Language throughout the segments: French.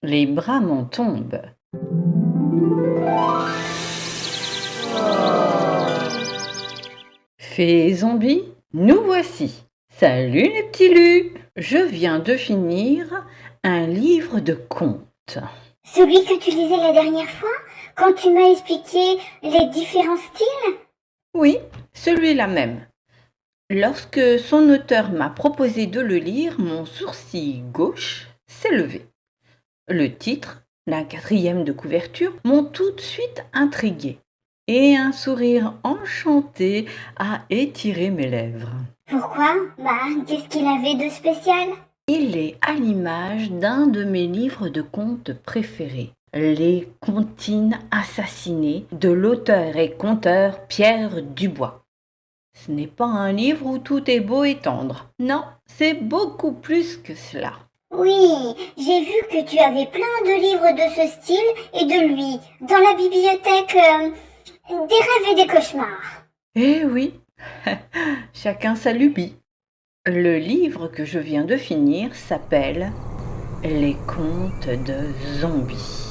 Les bras m'en tombent. Fées et zombies, nous voici. Salut les petits lus. Je viens de finir un livre de contes. Celui que tu lisais la dernière fois, quand tu m'as expliqué les différents styles? Oui, celui-là même. Lorsque son auteur m'a proposé de le lire, mon sourcil gauche s'est levé. Le titre, la 4e de couverture, m'ont tout de suite intriguée. Et un sourire enchanté a étiré mes lèvres. Pourquoi? Qu'est-ce qu'il avait de spécial? Il est à l'image d'un de mes livres de contes préférés, Les Comptines assassinées de l'auteur et conteur Pierre Dubois. Ce n'est pas un livre où tout est beau et tendre. Non, c'est beaucoup plus que cela. Oui, j'ai vu que tu avais plein de livres de ce style et de lui, dans la bibliothèque des rêves et des cauchemars. Eh oui, chacun sa lubie. Le livre que je viens de finir s'appelle Les contes de zombies.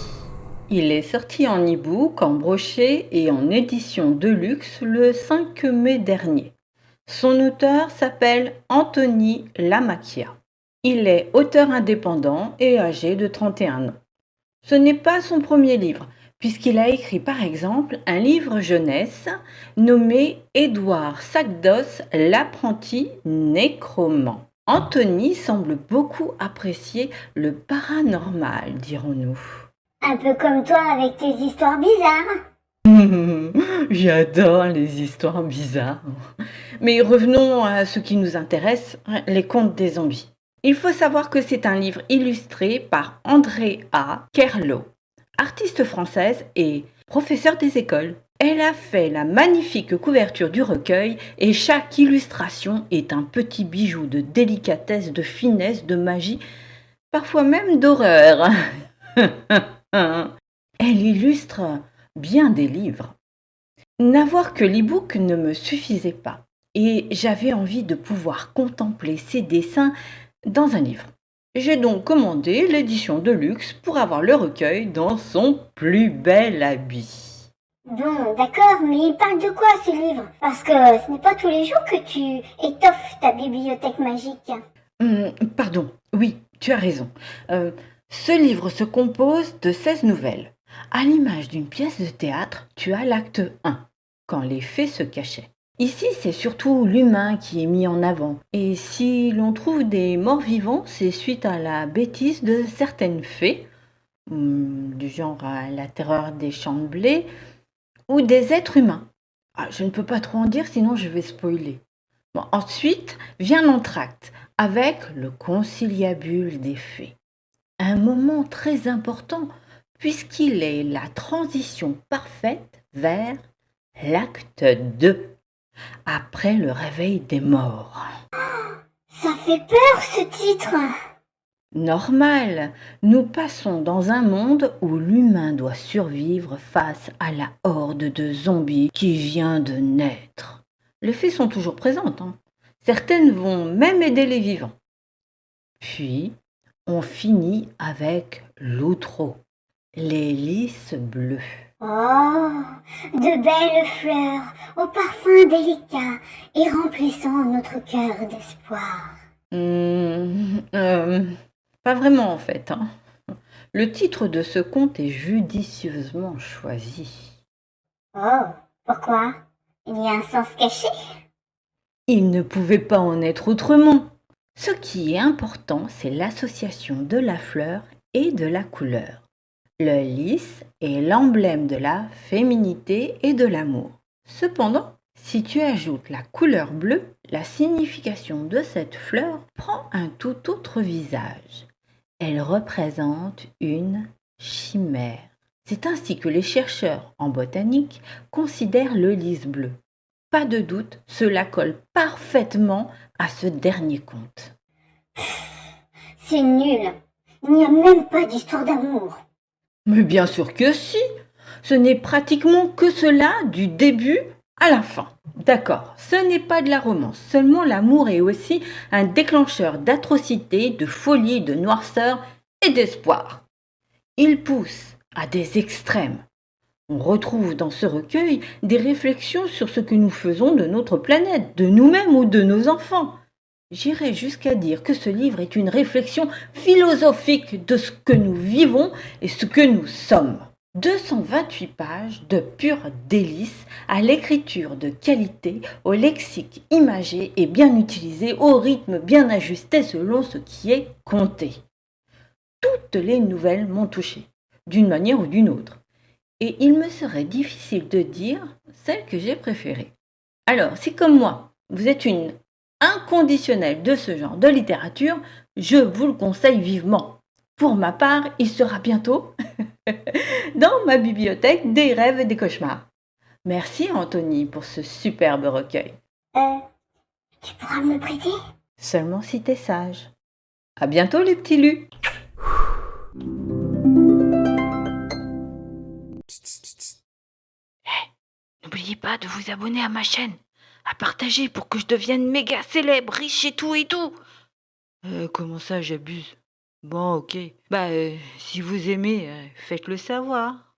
Il est sorti en e-book, en brochet et en édition de luxe le 5 mai dernier. Son auteur s'appelle Anthony Lamacchia. Il est auteur indépendant et âgé de 31 ans. Ce n'est pas son premier livre, puisqu'il a écrit par exemple un livre jeunesse nommé Édouard Sac-d'Os, l'apprenti nécromant. Anthony semble beaucoup apprécier le paranormal, dirons-nous. Un peu comme toi avec tes histoires bizarres. J'adore les histoires bizarres. Mais revenons à ce qui nous intéresse, les contes des zombies. Il faut savoir que c'est un livre illustré par Andrea Kerlo, artiste française et professeure des écoles. Elle a fait la magnifique couverture du recueil et chaque illustration est un petit bijou de délicatesse, de finesse, de magie, parfois même d'horreur. Elle illustre bien des livres. N'avoir que l'e-book ne me suffisait pas et j'avais envie de pouvoir contempler ses dessins dans un livre. J'ai donc commandé l'édition de luxe pour avoir le recueil dans son plus bel habit. Bon, d'accord, mais il parle de quoi ce livre? Parce que ce n'est pas tous les jours que tu étoffes ta bibliothèque magique. Pardon, oui, tu as raison. Ce livre se compose de 16 nouvelles. À l'image d'une pièce de théâtre, tu as l'acte 1, quand les fées se cachaient. Ici, c'est surtout l'humain qui est mis en avant. Et si l'on trouve des morts vivants, c'est suite à la bêtise de certaines fées, du genre à la terreur des champs de blé, ou des êtres humains. Je ne peux pas trop en dire, sinon je vais spoiler. Bon, ensuite vient l'entracte, avec le conciliabule des fées. Un moment très important, puisqu'il est la transition parfaite vers l'acte 2, après le réveil des morts. Ça fait peur ce titre. Normal, nous passons dans un monde où l'humain doit survivre face à la horde de zombies qui vient de naître. Les fées sont toujours présentes, hein. Certaines vont même aider les vivants. Puis, on finit avec l'outro, les lys bleus. Oh, de belles fleurs au parfum délicat et remplissant notre cœur d'espoir. Pas vraiment en fait, hein. Le titre de ce conte est judicieusement choisi. Oh, pourquoi? Il y a un sens caché? Il ne pouvait pas en être autrement. Ce qui est important, c'est l'association de la fleur et de la couleur. Le lys est l'emblème de la féminité et de l'amour. Cependant, si tu ajoutes la couleur bleue, la signification de cette fleur prend un tout autre visage. Elle représente une chimère. C'est ainsi que les chercheurs en botanique considèrent le lys bleu. Pas de doute, cela colle parfaitement à ce dernier conte. C'est nul. Il n'y a même pas d'histoire d'amour. Mais bien sûr que si, ce n'est pratiquement que cela du début à la fin. D'accord, ce n'est pas de la romance, seulement l'amour est aussi un déclencheur d'atrocité, de folie, de noirceur et d'espoir. Il pousse à des extrêmes. On retrouve dans ce recueil des réflexions sur ce que nous faisons de notre planète, de nous-mêmes ou de nos enfants. J'irai jusqu'à dire que ce livre est une réflexion philosophique de ce que nous vivons et ce que nous sommes. 228 pages de pur délice, à l'écriture de qualité, au lexique imagé et bien utilisé, au rythme bien ajusté selon ce qui est compté. Toutes les nouvelles m'ont touché, d'une manière ou d'une autre, et il me serait difficile de dire celle que j'ai préférée. Alors, si comme moi, vous êtes une inconditionnelle de ce genre de littérature, je vous le conseille vivement. Pour ma part, il sera bientôt dans ma bibliothèque des rêves et des cauchemars. Merci Anthony pour ce superbe recueil. Tu pourras me le prêter? Seulement si t'es sage. À bientôt les petits lus. N'oubliez pas de vous abonner à ma chaîne, à partager pour que je devienne méga célèbre, riche et tout et tout. Comment ça j'abuse? Bon, ok. Si vous aimez, faites-le savoir.